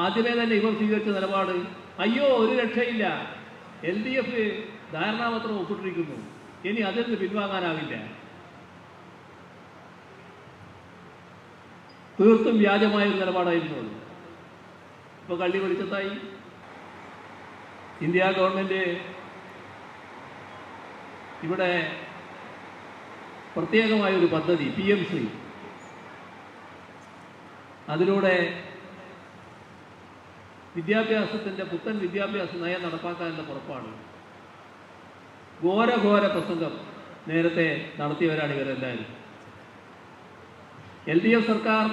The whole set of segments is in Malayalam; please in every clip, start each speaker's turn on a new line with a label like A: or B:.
A: ആദ്യമേ തന്നെ ഇവർ സ്വീകരിച്ച നിലപാട്, അയ്യോ ഒരു രക്ഷയില്ല, LDF ധാരണാപത്രം ഒപ്പിട്ടിരിക്കുന്നു, ഇനി അതിൽ നിന്ന് പിൻവാങ്ങാനാവില്ല. തീർത്തും വ്യാജമായൊരു നിലപാടായിരുന്നു അത്. ഇപ്പോൾ കള്ളി വെളിച്ചത്തായി. ഇന്ത്യ ഗവൺമെൻറ് ഇവിടെ പ്രത്യേകമായൊരു പദ്ധതി PMC, അതിലൂടെ വിദ്യാഭ്യാസത്തിൻ്റെ പുത്തൻ വിദ്യാഭ്യാസ നയം നടപ്പാക്കാനുള്ള പുറപ്പാട്. ഘോര പ്രസംഗം നേരത്തെ നടത്തിയവരാണ് ഇവരെല്ലാവരും. LDF സർക്കാർ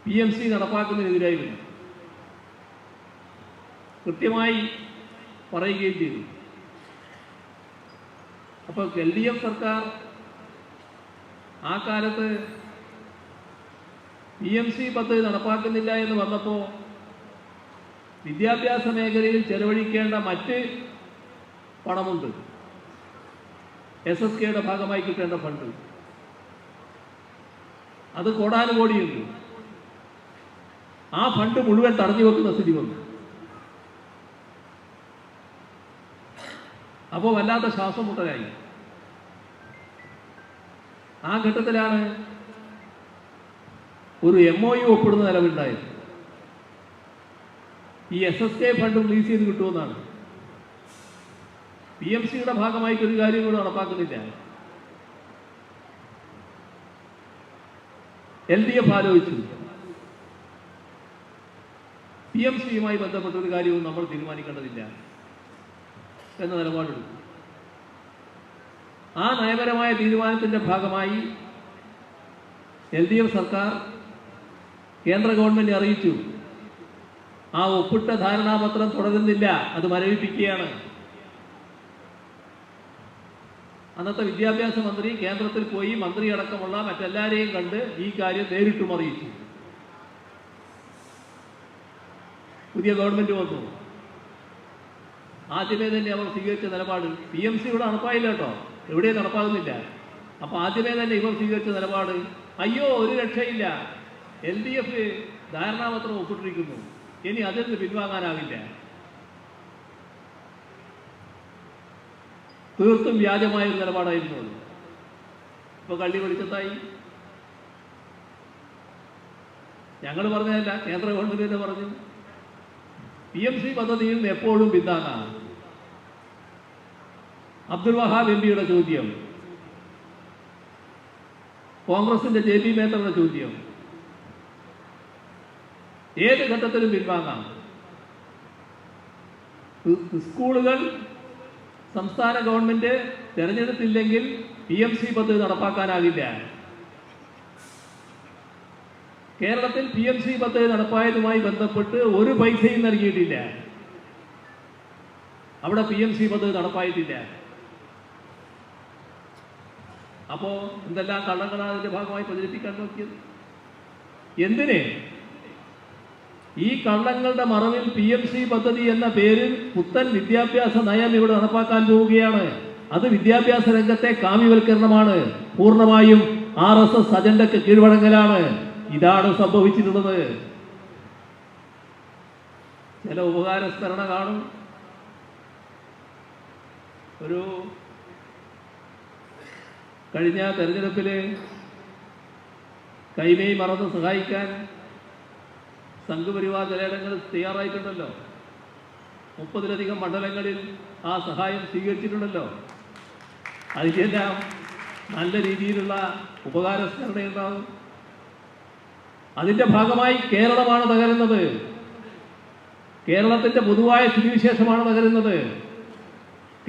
A: PMC നടപ്പാക്കുന്നതിനെതിരായിരുന്നു, കൃത്യമായി പറയുകയും ചെയ്തു. അപ്പോൾ LDF സർക്കാർ ആ കാലത്ത് PMC പദ്ധതി നടപ്പാക്കുന്നില്ല എന്ന് വന്നപ്പോൾ വിദ്യാഭ്യാസ മേഖലയിൽ ചെലവഴിക്കേണ്ട മറ്റ് പണമുണ്ട്, SSKയുടെ ഭാഗമായി കിട്ടേണ്ട ഫണ്ട്, അത് കോടാനുകോടിയുണ്ട്. ആ ഫണ്ട് മുഴുവൻ തടഞ്ഞു വെക്കുന്ന സ്ഥിതി വന്നു. അപ്പോൾ വല്ലാത്ത ശ്വാസം മുട്ടലായി. ആ ഘട്ടത്തിലാണ് ഒരു MOU ഒപ്പിടുന്ന നിലവിലുണ്ടായത്. ഈ SSK ഫണ്ട് റിലീസ് ചെയ്ത് കിട്ടുമെന്നാണ്. PMCയുടെ ഭാഗമായിട്ട് ഒരു കാര്യം കൂടെ നടപ്പാക്കുന്നില്ല. LDF ആലോചിച്ചു, PMCയുമായി ബന്ധപ്പെട്ടൊരു കാര്യവും നമ്മൾ തീരുമാനിക്കേണ്ടതില്ല എന്ന നിലപാടെടുത്തു. ആ നയപരമായ തീരുമാനത്തിൻ്റെ ഭാഗമായി LDF സർക്കാർ കേന്ദ്ര ഗവൺമെൻറ് അറിയിച്ചു, ആ ഒപ്പിട്ട ധാരണാപത്രം തുടരുന്നില്ല, അത് മരവിപ്പിക്കുകയാണ്. അന്നത്തെ വിദ്യാഭ്യാസ മന്ത്രി കേന്ദ്രത്തിൽ പോയി മന്ത്രി അടക്കമുള്ള മറ്റെല്ലാവരെയും കണ്ട് ഈ കാര്യം നേരിട്ടും അറിയിച്ചു. പുതിയ ഗവൺമെൻറ് വന്നു. ആദ്യമേ തന്നെ അവർ സ്വീകരിച്ച നിലപാട്, PMC ഇവിടെ നടപ്പായില്ല കേട്ടോ, എവിടെയും നടപ്പാകുന്നില്ല. അപ്പോൾ ആദ്യമേ തന്നെ ഇവർ സ്വീകരിച്ച നിലപാട്, അയ്യോ ഒരു രക്ഷയില്ല, LDF ധാരണാപത്രം ഒപ്പിട്ടിരിക്കുന്നു, ഇനി അതിൽ നിന്ന് പിൻവാങ്ങാനാവില്ല. തീർത്തും വ്യാജമായൊരു നിലപാടായിരുന്നു അത്. ഇപ്പോൾ കള്ളി വെളിച്ചത്തായി. ഞങ്ങൾ പറഞ്ഞതല്ല, കേന്ദ്ര ഗവൺമെൻറ് തന്നെ പറഞ്ഞു, PMC പദ്ധതിയിൽ നിന്ന് എപ്പോഴും പിന്താങ്ങാം. അബ്ദുൽ വഹാബ് MPയുടെ ചോദ്യം, കോൺഗ്രസിന്റെ JP മേത്തറുടെ ചോദ്യം, ഏത് ഘട്ടത്തിലും പിൻവാങ്ങാം. സ്കൂളുകൾ സംസ്ഥാന ഗവൺമെന്റ് തെരഞ്ഞെടുത്തില്ലെങ്കിൽ PMC പദ്ധതി നടപ്പാക്കാനാകില്ല. കേരളത്തിൽ PMC പദ്ധതി നടപ്പായതുമായി ബന്ധപ്പെട്ട് ഒരു പൈസയും നൽകിയിട്ടില്ല. അവിടെ PMC പദ്ധതി നടപ്പായിട്ടില്ല. അപ്പോൾ എന്തെല്ലാം കള്ളങ്ങളാണ് അതിൻ്റെ ഭാഗമായി പ്രചരിപ്പിക്കാൻ നോക്കിയത്? എന്തിന്? ഈ കള്ളങ്ങളുടെ മറവിൽ PMC പദ്ധതി എന്ന പേരിൽ പുത്തൻ വിദ്യാഭ്യാസ നയം ഇവിടെ നടപ്പാക്കാൻ പോവുകയാണ്. അത് വിദ്യാഭ്യാസ രംഗത്തെ കാവ്യവൽക്കരണമാണ്, പൂർണ്ണമായും RSS അജണ്ടയ്ക്ക് കീഴ്വഴങ്ങലാണ്. ഇതാണ് സംഭവിച്ചിട്ടുള്ളത്. ചില ഉപകാരസ്മരണ കാണും. ഒരു കഴിഞ്ഞ തെരഞ്ഞെടുപ്പിൽ കൈമേയ് മറന്ന് സഹായിക്കാൻ സംഘപരിവാർ ചിലയിടങ്ങളിൽ തയ്യാറായിട്ടുണ്ടല്ലോ. 30-ലധികം മണ്ഡലങ്ങളിൽ ആ സഹായം സ്വീകരിച്ചിട്ടുണ്ടല്ലോ. അതിലെല്ലാം നല്ല രീതിയിലുള്ള ഉപകാരസ്മരണയുണ്ടാവും. അതിൻ്റെ ഭാഗമായി കേരളമാണ് തകരുന്നത്. കേരളത്തിൻ്റെ പൊതുവായ സ്ഥിതിവിശേഷമാണ് തകരുന്നത്.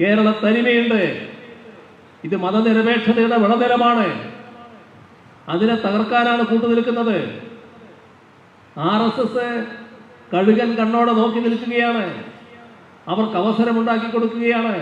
A: കേരള തനിമയുണ്ട്. ഇത് മതനിരപേക്ഷതയുടെ വിളനിലമാണ്. അതിനെ തകർക്കാനാണ് കൂട്ടുനിൽക്കുന്നത്. RSS കഴുകൻ കണ്ണോടെ നോക്കി നിൽക്കുകയാണ്. അവർക്ക് അവസരമുണ്ടാക്കി കൊടുക്കുകയാണ്.